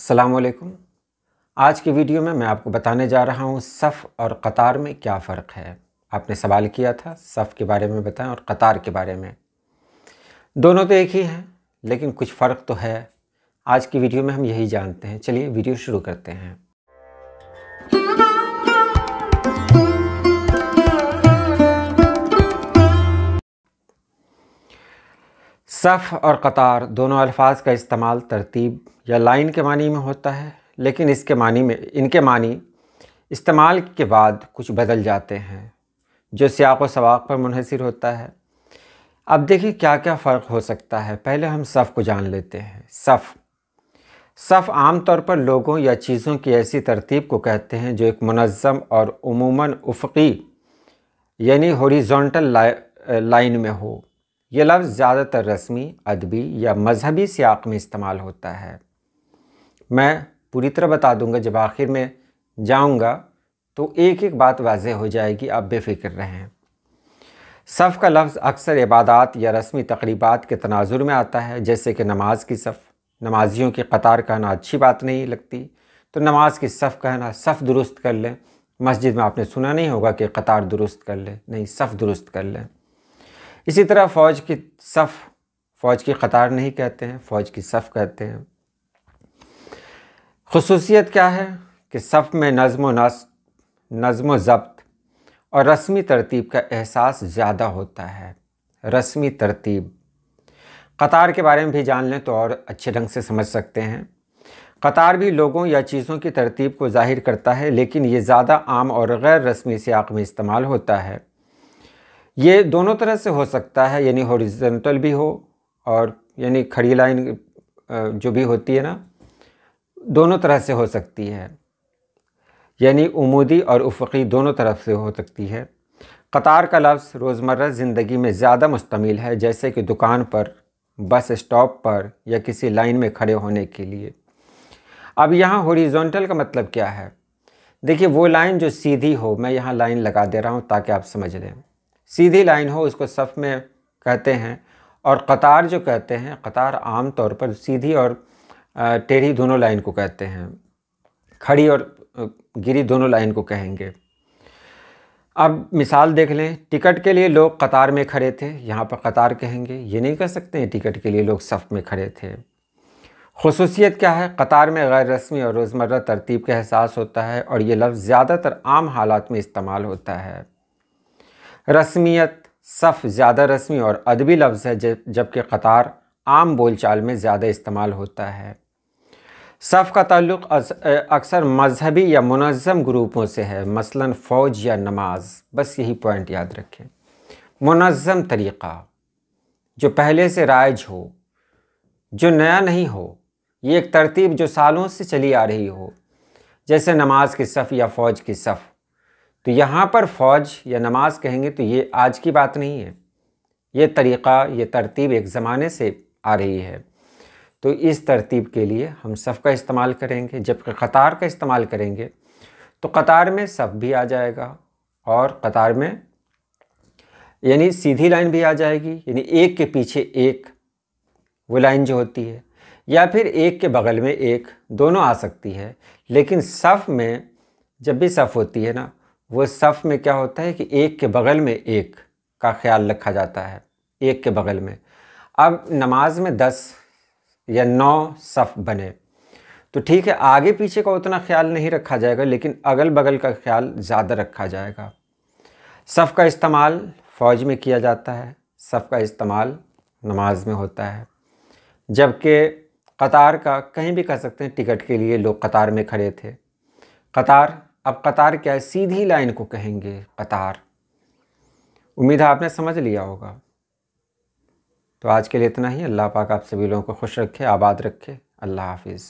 अस्सलाम वालेकुम। आज की वीडियो में मैं आपको बताने जा रहा हूँ सफ़ और कतार में क्या फ़र्क है। आपने सवाल किया था सफ़ के बारे में बताएं और कतार के बारे में। दोनों तो एक ही हैं लेकिन कुछ फ़र्क तो है। आज की वीडियो में हम यही जानते हैं। चलिए वीडियो शुरू करते हैं। सफ़ और कतार दोनों अल्फाज का इस्तेमाल तरतीब या लाइन के मानी में होता है, लेकिन इनके मानी इस्तेमाल के बाद कुछ बदल जाते हैं जो सियाक़ व सवाक़ पर मुनहसर होता है। अब देखिए क्या क्या फ़र्क हो सकता है। पहले हम सफ़ को जान लेते हैं। सफ़ आम तौर पर लोगों या चीज़ों की ऐसी तरतीब को कहते हैं जो एक मुनज़्ज़म और उमूमन उफ़क़ी यानी हॉरिज़ॉन्टल लाइन में हो। यह लफ्ज़ ज़्यादातर रस्मी, अदबी या मजहबी सियाक़ में इस्तेमाल होता है। मैं पूरी तरह बता दूंगा, जब आखिर में जाऊंगा तो एक एक बात वाज़ेह हो जाएगी, आप बेफ़िक्र रहें। सफ़ का लफ्ज़ अक्सर इबादात या रस्मी तक़रीबात के तनाजुर में आता है, जैसे कि नमाज की सफ़। नमाजियों की कतार कहना अच्छी बात नहीं लगती, तो नमाज की सफ़ कहना, सफ़ दुरुस्त कर लें। मस्जिद में आपने सुना नहीं होगा कि कतार दुरुस्त कर लें, नहीं, सफ़ दुरुस्त कर लें। इसी तरह फ़ौज की सफ़, फ़ौज की कतार नहीं कहते हैं, फ़ौज की सफ़ कहते हैं। ख़ुसूसियत क्या है कि सफ़ में नज़्म व ज़ब्त और रस्मी तरतीब का एहसास ज़्यादा होता है। रस्मी तरतीब। कतार के बारे में भी जान लें तो और अच्छे ढंग से समझ सकते हैं। कतार भी लोगों या चीज़ों की तरतीब को ज़ाहिर करता है, लेकिन ये ज़्यादा आम और गैर रस्मी सियाक़ में इस्तेमाल होता है। ये दोनों तरह से हो सकता है, यानी हॉरिज़ॉन्टल भी हो और यानी खड़ी लाइन जो भी होती है ना, दोनों तरह से हो सकती है, यानी उमूदी और उफ़क़ी दोनों तरफ से हो सकती है। कतार का लफ्ज़ रोज़मर्रा ज़िंदगी में ज़्यादा मुस्तमिल है, जैसे कि दुकान पर, बस स्टॉप पर या किसी लाइन में खड़े होने के लिए। अब यहाँ हॉरिज़ॉन्टल का मतलब क्या है? देखिए, वो लाइन जो सीधी हो, मैं यहाँ लाइन लगा दे रहा हूँ ताकि आप समझ लें। सीधी लाइन हो उसको सफ़ में कहते हैं, और कतार जो कहते हैं, कतार आम तौर पर सीधी और टेढ़ी दोनों लाइन को कहते हैं। खड़ी और गिरी दोनों लाइन को कहेंगे। अब मिसाल देख लें, टिकट के लिए लोग कतार में खड़े थे, यहाँ पर कतार कहेंगे। ये नहीं कह सकते हैं टिकट के लिए लोग सफ़ में खड़े थे। ख़ुसूसियत क्या है? कतार में गैर रस्मी और रोज़मर्रा तरतीब का एहसास होता है और ये लफ्ज़ ज़्यादातर आम हालात में इस्तेमाल होता है। रस्मियत, सफ़ ज़्यादा रस्मी और अदबी लफ्ज़ है, जबकि कतार आम बोलचाल में ज़्यादा इस्तेमाल होता है। सफ़ का ताल्लुक़ अक्सर मजहबी या मुनज़्ज़म ग्रुपों से है, मसलन फ़ौज या नमाज। बस यही पॉइंट याद रखें। मुनज़्ज़म तरीक़ा, जो पहले से राइज हो, जो नया नहीं हो, ये एक तरतीब जो सालों से चली आ रही हो, जैसे नमाज की सफ़ या फ़ौज की सफ़। तो यहाँ पर फ़ौज या नमाज कहेंगे तो ये आज की बात नहीं है, ये तरीक़ा, ये तरतीब एक ज़माने से आ रही है। तो इस तरतीब के लिए हम सफ़ का इस्तेमाल करेंगे, जबकि कतार का इस्तेमाल करेंगे तो कतार में सफ़ भी आ जाएगा और कतार में यानी सीधी लाइन भी आ जाएगी, यानी एक के पीछे एक वो लाइन जो होती है, या फिर एक के बगल में एक, दोनों आ सकती है। लेकिन सफ़ में जब भी सफ़ होती है ना, वो सफ़ में क्या होता है कि एक के बगल में एक का ख्याल रखा जाता है, एक के बगल में। अब नमाज में 10 या 9 सफ़ बने तो ठीक है, आगे पीछे का उतना ख्याल नहीं रखा जाएगा, लेकिन अगल बगल का ख्याल ज़्यादा रखा जाएगा। सफ़ का इस्तेमाल फ़ौज में किया जाता है, सफ़ का इस्तेमाल नमाज में होता है, जबकि कतार का कहीं भी कह सकते हैं। टिकट के लिए लोग कतार में खड़े थे। कतार, अब कतार क्या है? सीधी लाइन को कहेंगे कतार। उम्मीद है आपने समझ लिया होगा। तो आज के लिए इतना ही। अल्लाह पाक आप सभी लोगों को खुश रखे, आबाद रखे। अल्लाह हाफिज़।